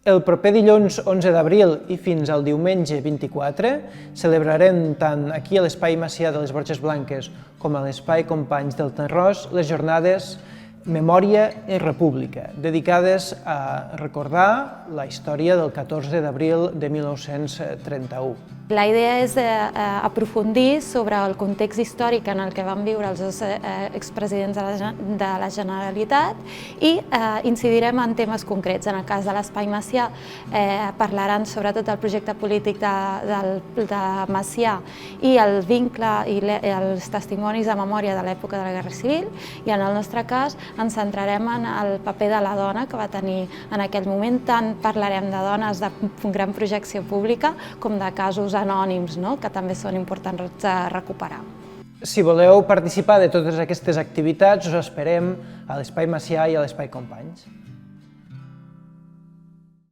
El proper dilluns 11 d'abril i fins al diumenge 24 celebrarem tant aquí a l'Espai Macià de les Borges Blanques com a l'Espai Companys del Tarròs les jornades Memòria i República, dedicades a recordar la història del 14 d'abril de 1931. La idea és aprofundir sobre el context històric en el que van viure els dos expresidents de la Generalitat i incidirem en temes concrets. En el cas de l'Espai Macià parlaran sobretot del projecte polític de Macià i el vincle i els testimonis de memòria de l'època de la Guerra Civil, i en el nostre cas ens centrarem en el paper de la dona que va tenir en aquell moment. Tant parlarem de dones de gran projecció pública com de casos anònims, que també són importants de recuperar. Si voleu participar de totes aquestes activitats, us esperem a l'Espai Macià i a l'Espai Companys.